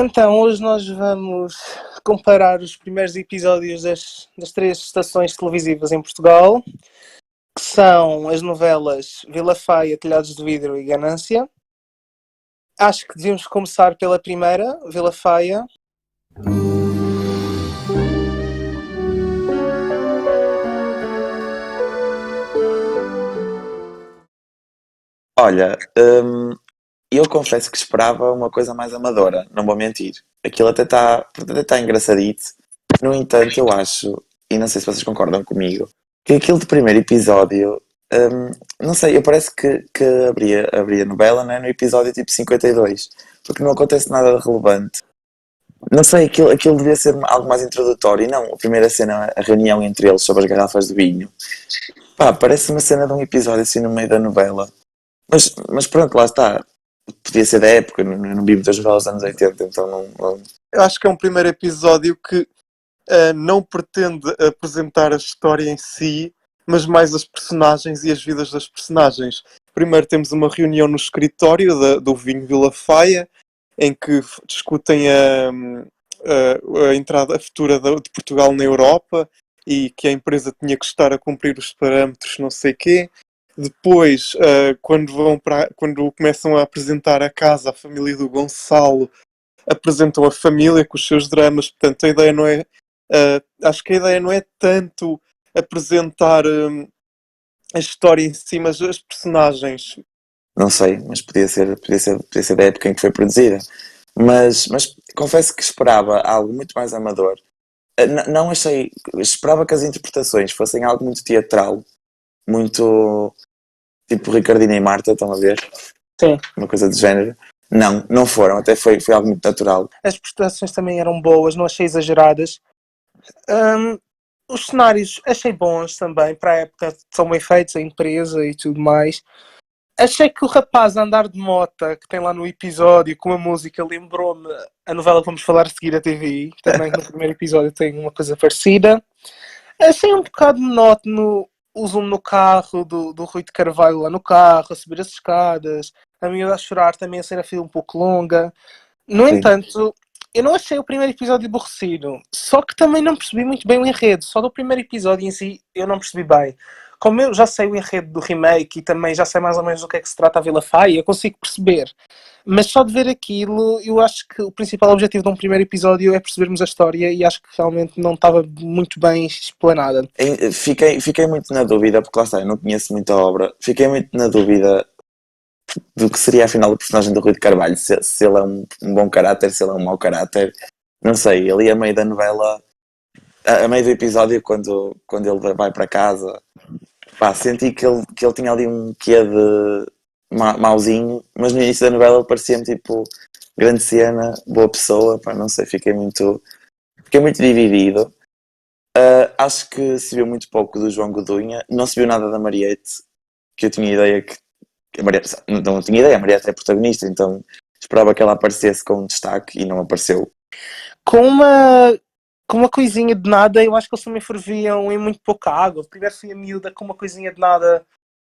Então, hoje nós vamos comparar os primeiros episódios das três estações televisivas em Portugal, que são as novelas Vila Faia, Telhados de Vidro e Ganância. Acho que devíamos começar pela primeira, Vila Faia. Olha, eu confesso que esperava uma coisa mais amadora, não vou mentir. Aquilo até tá engraçadito. No entanto, eu acho, e não sei se vocês concordam comigo, que aquele de primeiro episódio, não sei, eu parece que abria novela, né, no episódio tipo 52, porque não acontece nada de relevante. Não sei, aquilo devia ser algo mais introdutório, e não, a primeira cena, a reunião entre eles sobre as garrafas de vinho. Pá, parece uma cena de um episódio assim no meio da novela. Mas pronto, lá está. Podia ser da época, não vi muitas novelas dos anos 80, então não. Eu acho que é um primeiro episódio que não pretende apresentar a história em si, mas mais as personagens e as vidas das personagens. Primeiro temos uma reunião no escritório do Vinho Vila Faia, em que discutem a entrada futura de Portugal na Europa e que a empresa tinha que estar a cumprir os parâmetros não sei quê. Depois, quando começam a apresentar a casa, a família do Gonçalo, apresentam a família com os seus dramas. Portanto, a ideia não é... acho que a ideia não é tanto apresentar a história em si, mas as personagens. Não sei, mas podia ser da época em que foi produzida. Mas confesso que esperava algo muito mais amador. Não achei. Esperava que as interpretações fossem algo muito teatral, muito tipo Ricardina e Marta, estão a ver? Sim. Uma coisa do género. Não foram, até foi algo muito natural. As prestações também eram boas, não achei exageradas. Os cenários achei bons também, para a época são bem feitos, a empresa e tudo mais. Achei que o rapaz a andar de mota, que tem lá no episódio, com a música, lembrou-me a novela que vamos falar a seguir, a TVI. Também no primeiro episódio tem uma coisa parecida. Achei um bocado monótono o zoom no carro, do Rui de Carvalho lá no carro, a subir as escadas, a miúda a chorar, também a cena foi um pouco longa. No Sim. entanto, eu não achei o primeiro episódio aborrecido, só que também não percebi muito bem o enredo. Só do primeiro episódio em si eu não percebi bem. Como eu já sei o enredo do remake e também já sei mais ou menos do que é que se trata a Vila Faia, eu consigo perceber. Mas só de ver aquilo, eu acho que o principal objetivo de um primeiro episódio é percebermos a história e acho que realmente não estava muito bem explanada. Fiquei muito na dúvida, porque lá está, eu não conheço muito a obra. Fiquei muito na dúvida do que seria afinal o personagem do Rui de Carvalho, se ele é um bom caráter, se ele é um mau caráter. Não sei, ali a meio da novela, a meio do episódio, quando ele vai para casa, pá, senti que ele tinha ali um quê de mauzinho, mas no início da novela ele parecia-me tipo grande cena, boa pessoa, pá, não sei, fiquei muito dividido. Acho que se viu muito pouco do João Godunha, não se viu nada da Mariette, que eu tinha ideia que a Mariette, não tinha ideia, a Mariette é protagonista, então esperava que ela aparecesse com um destaque e não apareceu. Com uma coisinha de nada, eu acho que eles também ferviam em muito pouca água. Primeiro foi a miúda com uma coisinha de nada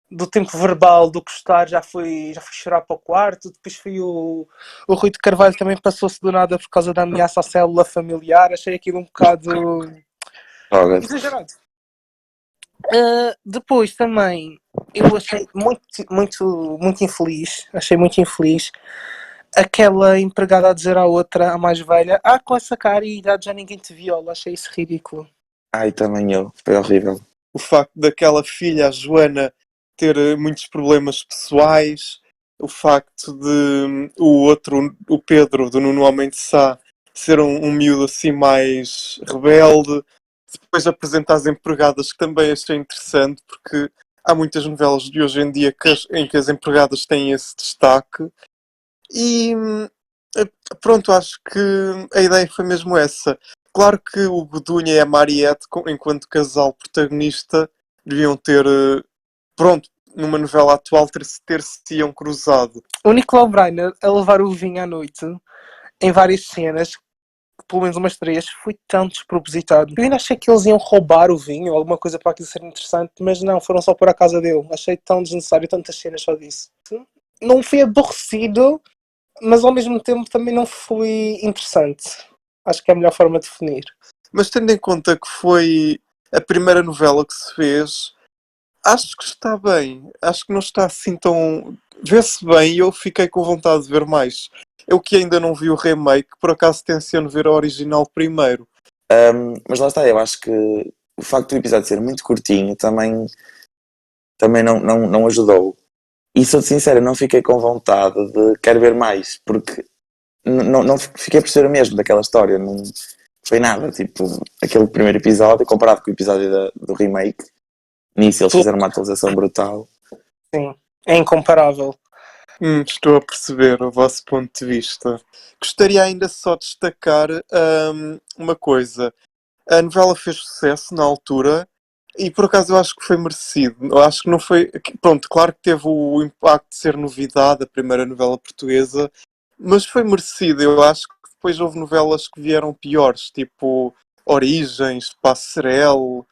do tempo verbal do gostar, já foi chorar para o quarto. Depois foi o Rui de Carvalho, também passou-se do nada por causa da ameaça à célula familiar. Achei aquilo um bocado Olha, exagerado. Depois também eu achei muito infeliz. Achei muito infeliz aquela empregada a dizer à outra, a mais velha: com essa cara e idade já ninguém te viola. Achei isso ridículo. ai, também eu, foi horrível. O facto daquela filha, a Joana, ter muitos problemas pessoais, o facto de o outro, o Pedro, do Nuno Homem de Sá, ser um miúdo assim mais rebelde. Depois apresentar as empregadas, que também achei interessante, porque há muitas novelas de hoje em dia em que as empregadas têm esse destaque. E pronto, acho que a ideia foi mesmo essa. Claro que o Godunha e a Mariette, enquanto casal protagonista, deviam ter, pronto, numa novela atual, ter-se-iam cruzado. O Nicolau Breiner a levar o vinho à noite em várias cenas, pelo menos umas 3, foi tão despropositado. Eu ainda achei que eles iam roubar o vinho ou alguma coisa para aquilo ser interessante, mas não, foram só para a casa dele. Achei tão desnecessário tantas cenas só disso. Não fui aborrecido, mas ao mesmo tempo também não foi interessante. Acho que é a melhor forma de definir. Mas tendo em conta que foi a primeira novela que se fez, acho que está bem. Acho que não está assim tão. Vê-se bem e eu fiquei com vontade de ver mais. Eu que ainda não vi o remake, por acaso tenciono ver a original primeiro. Mas lá está, eu acho que o facto do episódio ser muito curtinho também não ajudou. E sou sincero, não fiquei com vontade de quero ver mais, porque não fiquei por ser o mesmo daquela história. Não foi nada, tipo, aquele primeiro episódio comparado com o episódio do remake. Nisso eles fizeram uma atualização brutal. Sim, é incomparável. Estou a perceber o vosso ponto de vista. Gostaria ainda só de destacar uma coisa. A novela fez sucesso na altura e por acaso eu acho que foi merecido. Eu acho que não foi. Pronto, claro que teve o impacto de ser novidade, a primeira novela portuguesa, mas foi merecido. Eu acho que depois houve novelas que vieram piores, tipo Origens, Passerelle.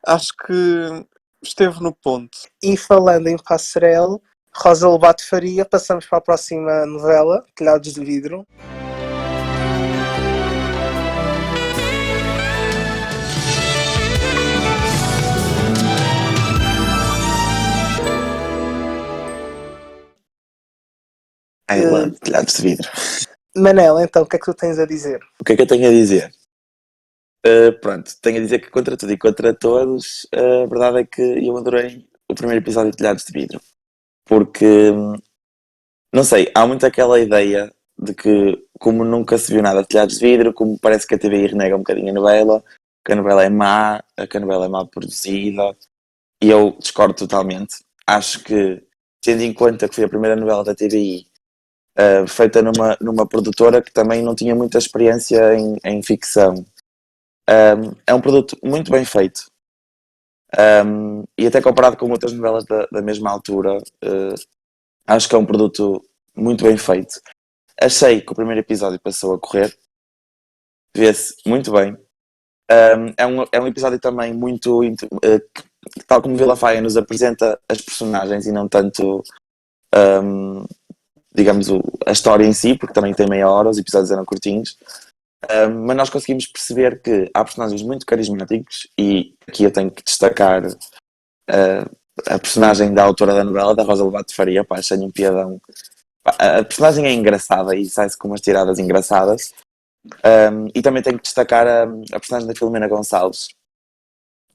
Acho que esteve no ponto. E falando em Passerelle, Rosa Lobato Faria, passamos para a próxima novela, Telhados de Vidro. I love telhados de vidro. Manela, então, o que é que tu tens a dizer? O que é que eu tenho a dizer? Pronto, tenho a dizer que contra tudo e contra todos, a verdade é que eu adorei o primeiro episódio de Telhados de Vidro. Porque, não sei, há muito aquela ideia de que, como nunca se viu nada de Telhados de Vidro, como parece que a TVI renega um bocadinho a novela, que a novela é má, que a novela é mal produzida, e eu discordo totalmente. Acho que, tendo em conta que foi a primeira novela da TVI, feita numa produtora que também não tinha muita experiência em ficção, é um produto muito bem feito. E até comparado com outras novelas da mesma altura, acho que é um produto muito bem feito. Achei que o primeiro episódio passou a correr, vê-se muito bem. É um episódio também muito, tal como Vila Faia nos apresenta as personagens e não tanto, digamos, a história em si, porque também tem meia hora, os episódios eram curtinhos. Mas nós conseguimos perceber que há personagens muito carismáticos e aqui eu tenho que destacar a personagem da autora da novela, da Rosa Lobato Faria, pá, achei um piadão. Pá, a personagem é engraçada e sai-se com umas tiradas engraçadas. E também tenho que destacar a personagem da Filomena Gonçalves.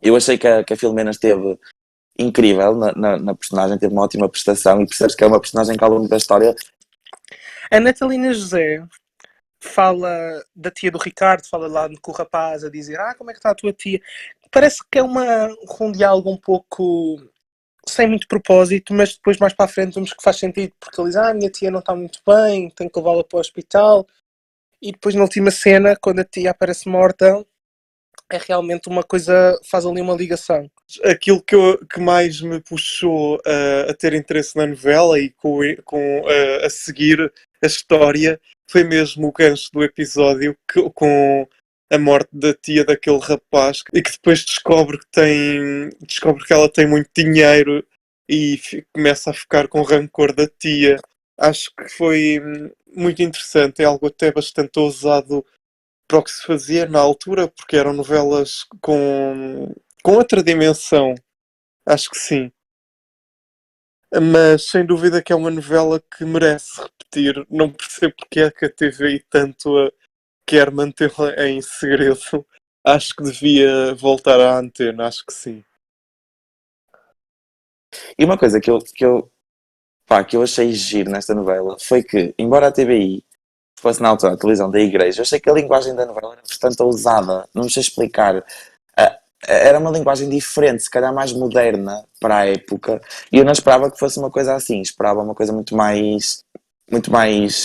Eu achei que a Filomena esteve incrível na personagem, teve uma ótima prestação e percebes que é uma personagem que ao longo da história... A Natalina José fala da tia do Ricardo, fala lá com o rapaz a dizer como é que está a tua tia? Parece que é um diálogo um pouco sem muito propósito, mas depois mais para a frente vemos que faz sentido, porque ele diz, a minha tia não está muito bem, tenho que levá-la para o hospital, e depois na última cena, quando a tia aparece morta, é realmente uma coisa, faz ali uma ligação. Aquilo que mais me puxou a ter interesse na novela e a seguir a história foi mesmo o gancho do episódio com a morte da tia daquele rapaz e que depois descobre que ela tem muito dinheiro e começa a ficar com rancor da tia. Acho que foi muito interessante, é algo até bastante ousado para o que se fazia na altura, porque eram novelas com outra dimensão. Acho que sim. Mas sem dúvida que é uma novela que merece repetir. Não percebo porque é que a TVI tanto quer mantê-la em segredo. Acho que devia voltar à antena, acho que sim. E uma coisa que eu achei giro nesta novela foi que, embora a TVI fosse na altura a televisão da igreja, eu achei que a linguagem da novela era bastante ousada, não sei explicar. Era uma linguagem diferente, se calhar mais moderna para a época, e eu não esperava que fosse uma coisa assim, esperava uma coisa muito mais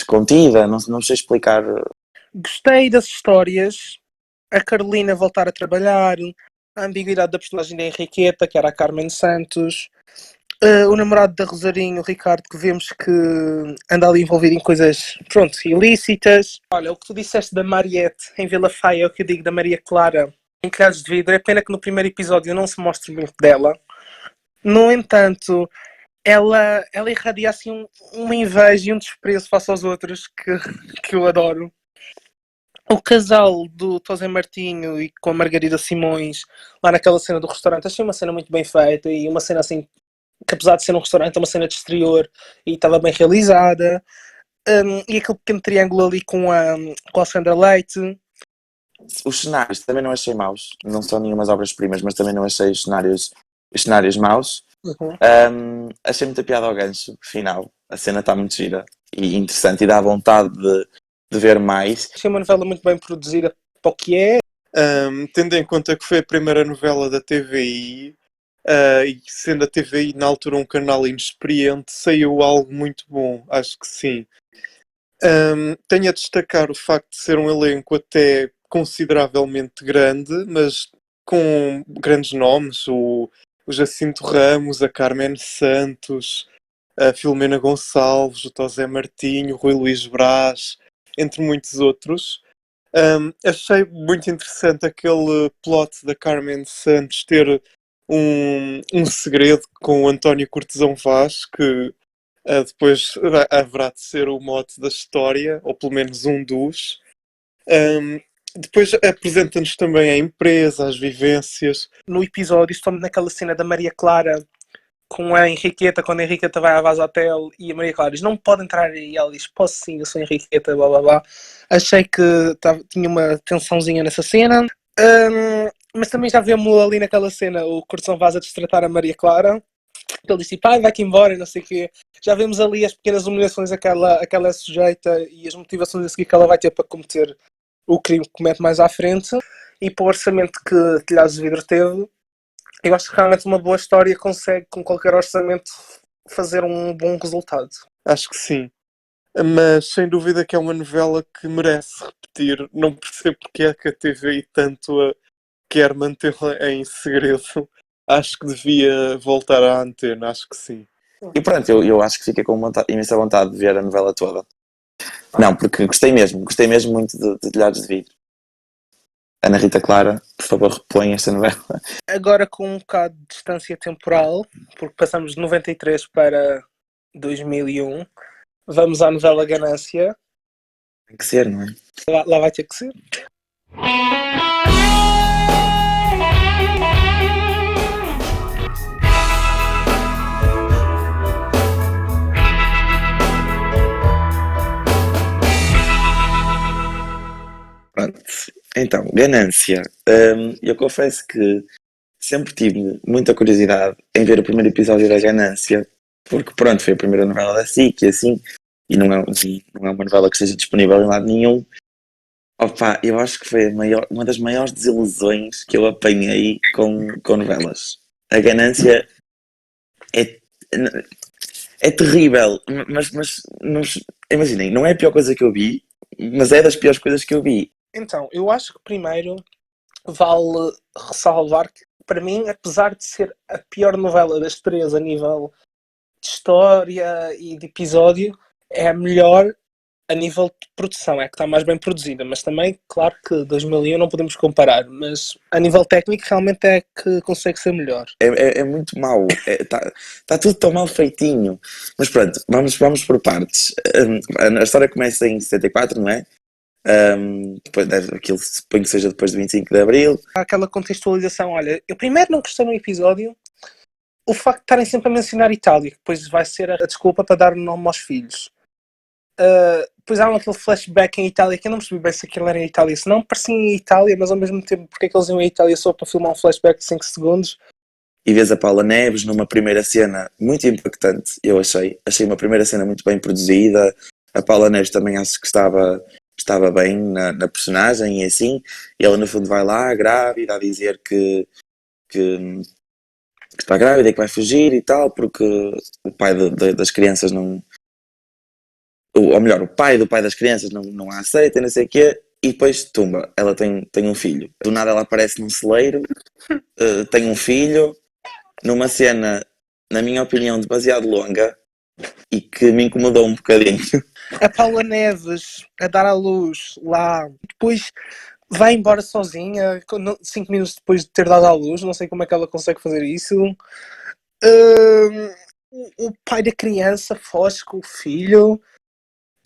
contida, não sei explicar. Gostei das histórias, a Carolina voltar a trabalhar, a ambiguidade da personagem da Henriqueta, que era a Carmen Santos, o namorado da Rosarinho, o Ricardo, que vemos que anda ali envolvido em coisas, pronto, ilícitas. Olha, o que tu disseste da Mariette em Vila Faia é o que eu digo da Maria Clara em Telhados de Vidro. É pena que no primeiro episódio não se mostre muito dela. No entanto, ela irradia assim uma inveja e um desprezo face aos outros que eu adoro. O casal do Tosé Martinho e com a Margarida Simões, lá naquela cena do restaurante, achei uma cena muito bem feita e uma cena assim, que apesar de ser um restaurante, é uma cena de exterior e estava bem realizada. E aquele pequeno triângulo ali com a Sandra Leite. Os cenários também não achei maus. Não são nenhumas obras-primas, mas também não achei os cenários maus. Achei muita piada ao gancho final. A cena está muito gira e interessante e dá vontade de ver mais. Achei uma novela muito bem produzida para o que é. Tendo em conta que foi a primeira novela da TVI, e sendo a TVI na altura um canal inexperiente, saiu algo muito bom, acho que sim. Tenho a destacar o facto de ser um elenco até consideravelmente grande, mas com grandes nomes, o Jacinto Ramos, a Carmen Santos, a Filomena Gonçalves, o Tosé Martinho, o Rui Luís Brás, entre muitos outros. Achei muito interessante aquele plot da Carmen Santos ter um segredo com o António Cortesão Vaz, que depois haverá de ser o mote da história, ou pelo menos um dos. Depois apresenta-nos também a empresa, as vivências. No episódio, estou naquela cena da Maria Clara com a Henriqueta, quando a Henriqueta vai à Vaz Hotel e a Maria Clara diz, não pode entrar aí, e ela diz, posso sim, eu sou a Henriqueta, blá blá blá. Achei que tinha uma tensãozinha nessa cena. Mas também já vemos ali naquela cena o Cortesão Vaz a destratar a Maria Clara. Ele disse, pai, vai-te embora e não sei o quê. Já vemos ali as pequenas humilhações a que ela é sujeita e as motivações a seguir que ela vai ter para cometer o crime que comete mais à frente. E para o orçamento que Telhados de Vidro teve, eu acho que realmente uma boa história consegue, com qualquer orçamento, fazer um bom resultado. Acho que sim. Mas sem dúvida que é uma novela que merece repetir. Não percebo porque é que a TVI tanto quer mantê-la em segredo. Acho que devia voltar à antena, acho que sim. E pronto, eu acho que fiquei com imensa vontade de ver a novela toda. Não, porque gostei mesmo muito de Telhados de Vidro. Ana Rita Clara, por favor, repõe esta novela. Agora com um bocado de distância temporal, porque passamos de 93 para 2001, vamos à novela Ganância. Tem que ser, não é? Lá vai ter que ser. Pronto. Então, Ganância. Eu confesso que sempre tive muita curiosidade em ver o primeiro episódio da Ganância, porque pronto, foi a primeira novela da SIC e assim, e não é uma novela que esteja disponível em lado nenhum. Opa, eu acho que foi uma das maiores desilusões que eu apanhei com novelas. A Ganância é terrível, mas imaginem, não é a pior coisa que eu vi, mas é das piores coisas que eu vi. Então, eu acho que primeiro vale ressalvar que, para mim, apesar de ser a pior novela das três a nível de história e de episódio, é a melhor a nível de produção, é que está mais bem produzida, mas também, claro que 2001 não podemos comparar, mas a nível técnico realmente é que consegue ser melhor. É muito mau, tá tudo tão mal feitinho. Mas pronto, vamos por partes. A história começa em 74, não é? Depois, aquilo suponho que seja depois de 25 de Abril. Há aquela contextualização, olha, eu primeiro não gostei no episódio o facto de estarem sempre a mencionar Itália, que depois vai ser a desculpa para dar nome aos filhos. Depois há aquele flashback em Itália que eu não percebi bem se aquilo era em Itália, se não parecia em Itália, mas ao mesmo tempo porque é que eles iam em Itália só para filmar um flashback de 5 segundos. E vês a Paula Neves numa primeira cena muito impactante, eu achei uma primeira cena muito bem produzida. A Paula Neves também acho que estava bem na personagem e assim, e ela no fundo vai lá grávida a dizer que está grávida e que vai fugir e tal, porque o pai das crianças não, ou melhor, o pai do pai das crianças não a aceita e não sei o quê, e depois tumba, ela tem um filho. Do nada ela aparece num celeiro, tem um filho, numa cena, na minha opinião, demasiado longa e que me incomodou um bocadinho. A Paula Neves a dar à luz lá, depois vai embora sozinha 5 minutos depois de ter dado à luz, não sei como é que ela consegue fazer isso. o pai da criança foge com o filho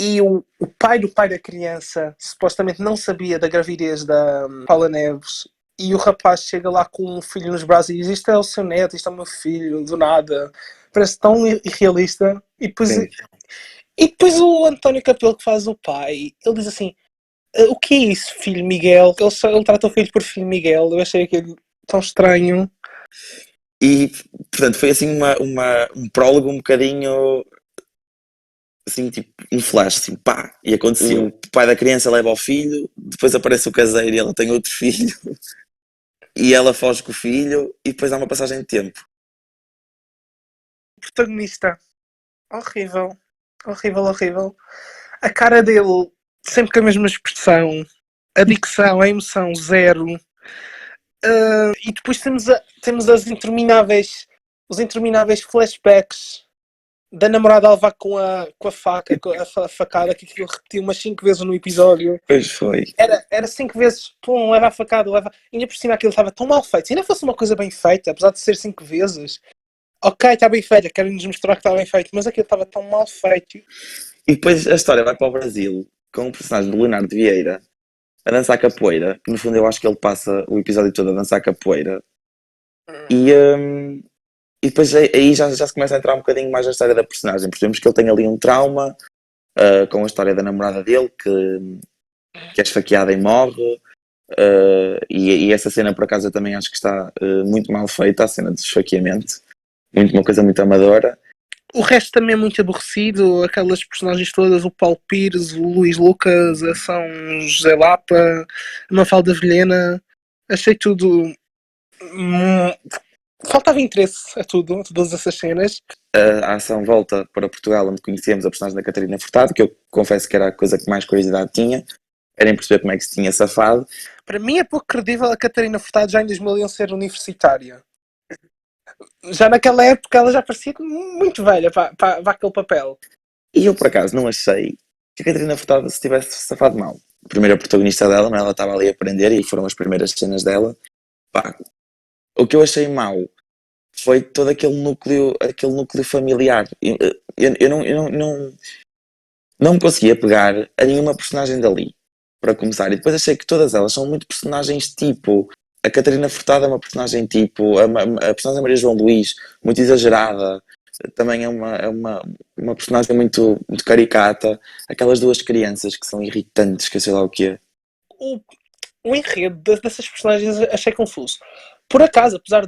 e o pai do pai da criança supostamente não sabia da gravidez da Paula Neves e o rapaz chega lá com um filho nos braços e diz isto é o seu neto, isto é o meu filho, do nada. Parece tão irrealista. Sim. E depois o António Capelo que faz o pai, ele diz assim, o que é isso, filho Miguel? Ele trata o filho por filho Miguel. Eu achei aquilo tão estranho. E, portanto, foi assim um prólogo um bocadinho assim, tipo, um flash, assim, pá, e aconteceu. O pai da criança leva ao filho, depois aparece o caseiro e ela tem outro filho, e ela foge com o filho, e depois há uma passagem de tempo. O protagonista, horrível, horrível, horrível. A cara dele, sempre com a mesma expressão, a dicção, a emoção, zero. E depois temos os intermináveis flashbacks da namorada a levar com a faca, com a facada, que aquilo repetiu umas 5 vezes no episódio. Pois foi. Era 5 vezes, pum, leva a facada, leva. E ainda por cima aquilo estava tão mal feito. Se ainda fosse uma coisa bem feita, apesar de ser 5 vezes, ok, está bem feita, querem-nos mostrar que está bem feito, mas aquilo estava tão mal feito. E depois a história vai para o Brasil, com o personagem do Leonardo Vieira a dançar capoeira, que no fundo eu acho que ele passa o episódio todo a dançar capoeira. E depois aí já se começa a entrar um bocadinho mais na história da personagem. Percebemos que ele tem ali um trauma com a história da namorada dele, que é esfaqueada e morre. E essa cena, por acaso, eu também acho que está muito mal feita, a cena de esfaqueamento. Uma coisa muito amadora. O resto também é muito aborrecido, aquelas personagens todas, o Paulo Pires, o Luís Lucas, a São José Lapa, a Mafalda Vilhena, achei tudo... faltava interesse a tudo, a todas essas cenas. A ação volta para Portugal, onde conhecemos a personagem da Catarina Furtado, que eu confesso que era a coisa que mais curiosidade tinha, era em perceber como é que se tinha safado. Para mim é pouco credível a Catarina Furtado já em 2001 ser universitária. Já naquela época ela já parecia muito velha para aquele papel. E eu, por acaso, não achei que a Catarina Furtado se tivesse safado mal. A primeira protagonista dela, mas ela estava ali a aprender e foram as primeiras cenas dela. Pá, o que eu achei mal foi todo aquele núcleo familiar. Eu não me conseguia pegar a nenhuma personagem dali, para começar. E depois achei que todas elas são muito personagens tipo. A Catarina Furtado é uma personagem tipo. A personagem Maria João Luís, muito exagerada. Também é uma personagem muito caricata. Aquelas duas crianças que são irritantes, que sei lá o quê. O enredo dessas personagens achei confuso. Por acaso, apesar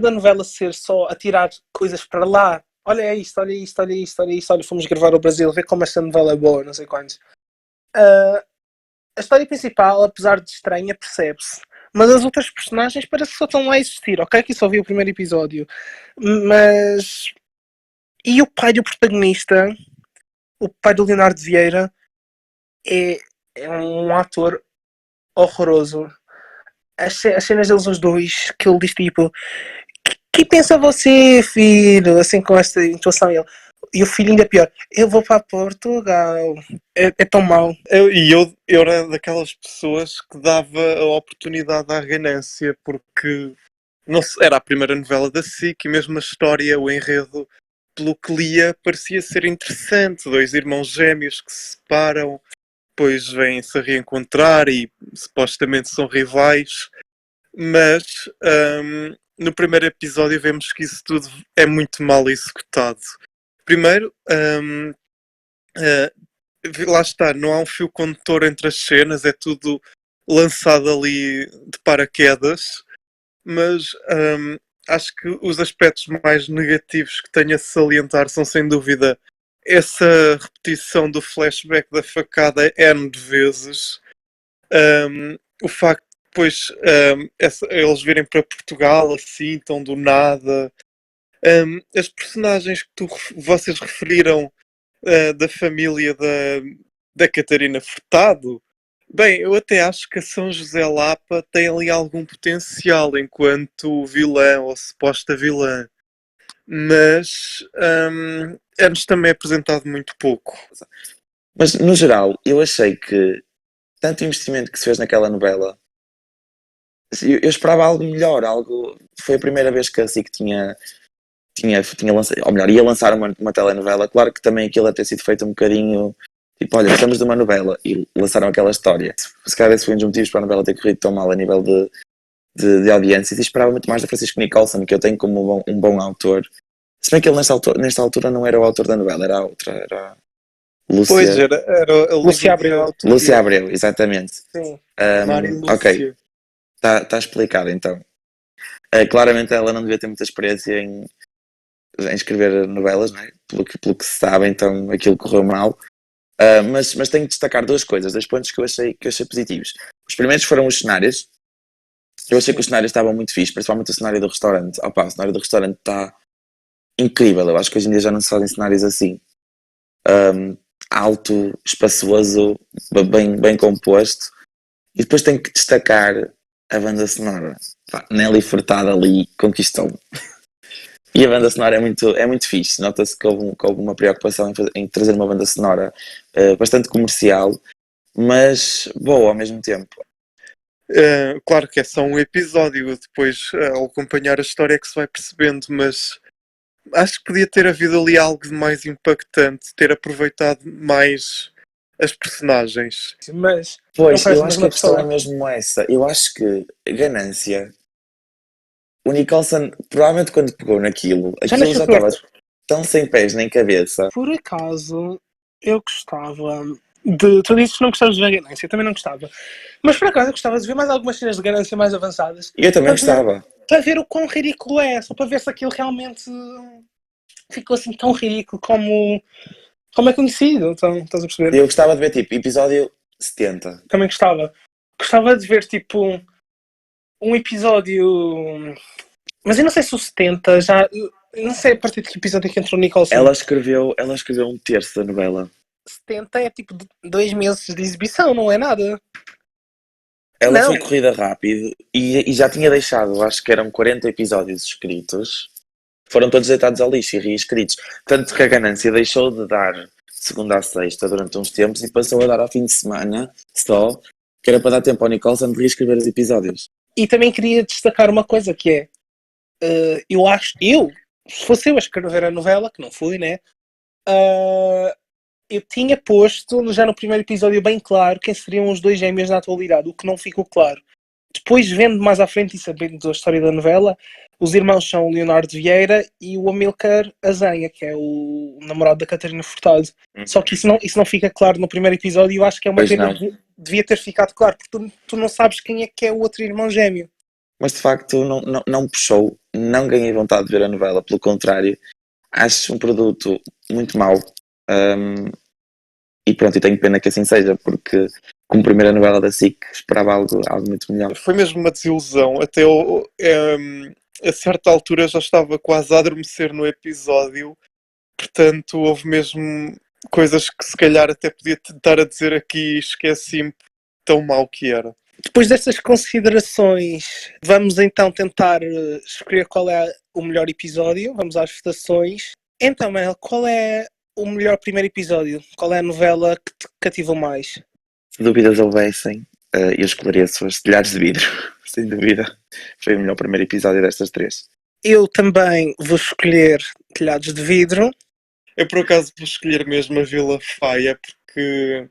da novela ser só a tirar coisas para lá, olha isto, olha isto, olha isto, olha isto, olha, fomos gravar ao Brasil, ver como esta novela é boa, não sei quantos. A história principal, apesar de estranha, percebe-se. Mas as outras personagens parece que só estão lá a existir, ok? Que só vi o primeiro episódio. Mas... E o pai do protagonista, o pai do Leonardo Vieira, é um ator horroroso. As cenas deles os dois, que ele diz tipo, que pensa você, filho? Assim, com esta intuação. E o filho ainda é pior. Eu vou para Portugal. É tão mau. Eu era daquelas pessoas que dava a oportunidade à ganância, porque não era a primeira novela da SIC e mesmo a história, o enredo, pelo que lia, parecia ser interessante. Dois irmãos gêmeos que se separam, depois vêm-se a reencontrar e supostamente são rivais. Mas no primeiro episódio vemos que isso tudo é muito mal executado. Primeiro, lá está, não há um fio condutor entre as cenas, é tudo lançado ali de paraquedas, mas acho que os aspectos mais negativos que tenho a salientar são sem dúvida essa repetição do flashback da facada N de vezes, o facto de depois eles virem para Portugal assim, tão do nada, as personagens que vocês referiram da família da Catarina Furtado. Bem, eu até acho que a São José Lapa tem ali algum potencial enquanto vilã ou suposta vilã, mas é-nos também apresentado muito pouco. Mas, no geral, eu achei que tanto investimento que se fez naquela novela, eu esperava algo melhor, algo... Foi a primeira vez que a SIC tinha tinha lançado, ou melhor, ia lançar uma telenovela. Claro que também aquilo deve ter sido feito um bocadinho tipo, olha, precisamos de uma novela e lançaram aquela história. Se calhar esse foi um dos motivos para a novela ter corrido tão mal a nível de audiências, e esperava muito mais da Francisco Nicholson, que eu tenho como um bom autor. Se bem que ele nesta altura não era o autor da novela, era a outra, era a Lúcia. Pois, era a Lúcia Abreu. Lúcia Abreu, exatamente. Sim. Mário Ok, Lúcia. está explicado então. Claramente ela não devia ter muita experiência em escrever novelas, não é? Pelo que se sabe, então aquilo correu mal. Mas tenho que destacar duas coisas, dois pontos que eu achei positivos. Os primeiros foram os cenários. Eu achei que os cenários estavam muito fixos, principalmente o cenário do restaurante. O cenário do restaurante está incrível. Eu acho que hoje em dia já não se fazem cenários assim. Alto, espaçoso, bem composto. E depois tenho que destacar a banda sonora. Nelly Furtado ali conquistou-me. E a banda sonora é muito fixe. Nota-se que houve uma preocupação em trazer uma banda sonora bastante comercial, mas boa ao mesmo tempo. Claro que é só um episódio, depois ao acompanhar a história é que se vai percebendo, mas acho que podia ter havido ali algo de mais impactante, ter aproveitado mais as personagens. Mas Pois, não eu parece acho a que a mesma questão é pessoa. mesmo essa. Eu acho que Ganância, o Nicholson, provavelmente quando pegou naquilo, Já aquilo nasceu já estava torto. tão sem pés nem cabeça. Por acaso, eu gostava de. Tu dizes que não gostavas de ver Ganância, eu também não gostava. Mas por acaso eu gostava de ver mais algumas cenas de Ganância mais avançadas. E eu também gostava. Para ver o quão ridículo é, só para ver se aquilo realmente ficou assim tão ridículo como é conhecido. Então, estás a perceber? Eu gostava de ver tipo episódio 70. Também gostava. Gostava de ver tipo um episódio. Mas eu não sei se o 70 já. Eu não sei a partir de que episódio é que entrou o Nicholson. Ela escreveu um terço da novela. 70 é tipo 2 meses de exibição, não é nada. Ela Não. foi corrida rápido e já tinha deixado, acho que eram 40 episódios escritos. Foram todos deitados ao lixo e reescritos. Tanto que a Ganância deixou de dar segunda a sexta durante uns tempos e passou a dar ao fim de semana só, que era para dar tempo ao Nicholson de reescrever os episódios. E também queria destacar uma coisa que é. Se fosse eu a escrever a novela, que não fui, né? Eu tinha posto já no primeiro episódio bem claro quem seriam os dois gêmeos na atualidade, o que não ficou claro. Depois, vendo mais à frente e sabendo da história da novela, os irmãos são o Leonardo Vieira e o Amilcar Azenha, que é o namorado da Catarina Furtado. Só que isso não fica claro no primeiro episódio e eu acho que é uma Pois pena. não. Devia ter ficado claro, porque tu não sabes quem é que é o outro irmão gêmeo. Mas de facto não puxou, não ganhei vontade de ver a novela, pelo contrário, acho um produto muito mau. E pronto, e tenho pena que assim seja, porque como primeira novela da SIC esperava algo muito melhor. Foi mesmo uma desilusão. Até a certa altura já estava quase a adormecer no episódio, portanto houve mesmo coisas que se calhar até podia tentar a dizer aqui e esqueci-me tão mau que era. Depois destas considerações, vamos então tentar escolher qual é o melhor episódio. Vamos às votações. Então, Mel, qual é o melhor primeiro episódio? Qual é a novela que te cativou mais? Se dúvidas houvessem, eu esclareço as Telhares de Vidro, sem dúvida. Foi o melhor primeiro episódio destas três. Eu também vou escolher Telhados de Vidro. Eu por acaso vou escolher mesmo a Vila Faia porque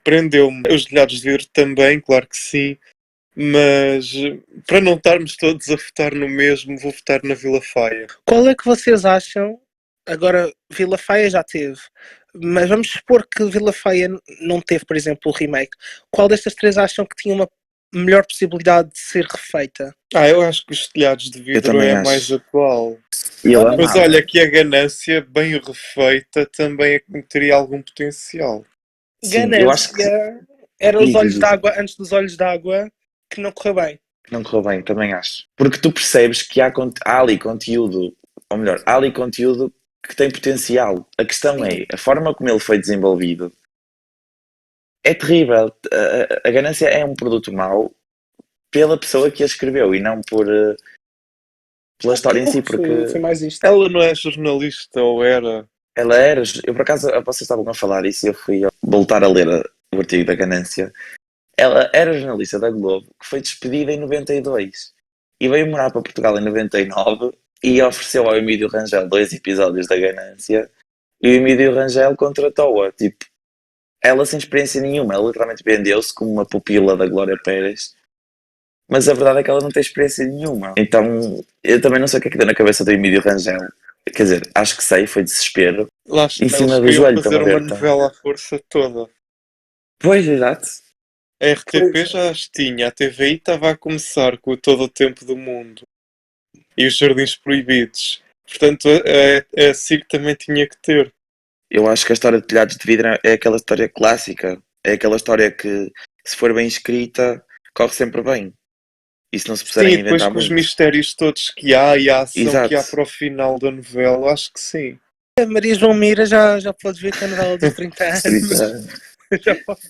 prendeu-me. Os Telhados de Vidro também, claro que sim. Mas para não estarmos todos a votar no mesmo, vou votar na Vila Faia. Qual é que vocês acham? Agora, Vila Faia já teve. Mas vamos supor que Vila Faia não teve, por exemplo, o remake. Qual destas três acham que tinha uma melhor possibilidade de ser refeita? Eu acho que os Telhados de Vidro também é acho. mais atual. E eu Mas amava. olha que a Ganância, bem refeita, também teria algum potencial. Sim, eu acho que Ganância era os olhos Diz. d'água antes dos olhos d'água que não correu bem. não correu bem, também acho. Porque tu percebes que há ali conteúdo, ou melhor, há ali conteúdo que tem potencial. A questão é, a forma como ele foi desenvolvido é terrível. A Ganância é um produto mau pela pessoa que a escreveu e não pela história em si, porque Foi mais isto. Ela não é jornalista, ou era? ela era. Eu por acaso, vocês estavam a falar isso e eu fui voltar a ler o artigo da Ganância. Ela era jornalista da Globo, que foi despedida em 92 e veio morar para Portugal em 99 e ofereceu ao Emílio Rangel 2 episódios da Ganância e o Emílio Rangel contratou-a. Tipo, ela sem experiência nenhuma, ela literalmente vendeu-se como uma pupila da Glória Pérez. Mas a verdade é que ela não tem experiência nenhuma. Então, eu também não sei o que é que deu na cabeça do Emílio Rangel. Quer dizer, acho que sei, foi desespero. Lá Em está, cima eles do queriam joelho, fazer estão a uma ver, tá? novela à força toda. Pois, exato. A RTP já as tinha, a TVI estava a começar com o Todo o Tempo do Mundo e os Jardins Proibidos. Portanto, a SIC também tinha que ter. Eu acho que a história de Telhados de Vidro é aquela história clássica. É aquela história que, se for bem escrita, corre sempre bem. E se não se Sim, puserem e a depois inventar com os muito. mistérios todos que há e a ação que há Exato. para o final da novela, acho que sim. A Maria João Mira já podes ver que é a novela dos 30 anos. 30 Já pode.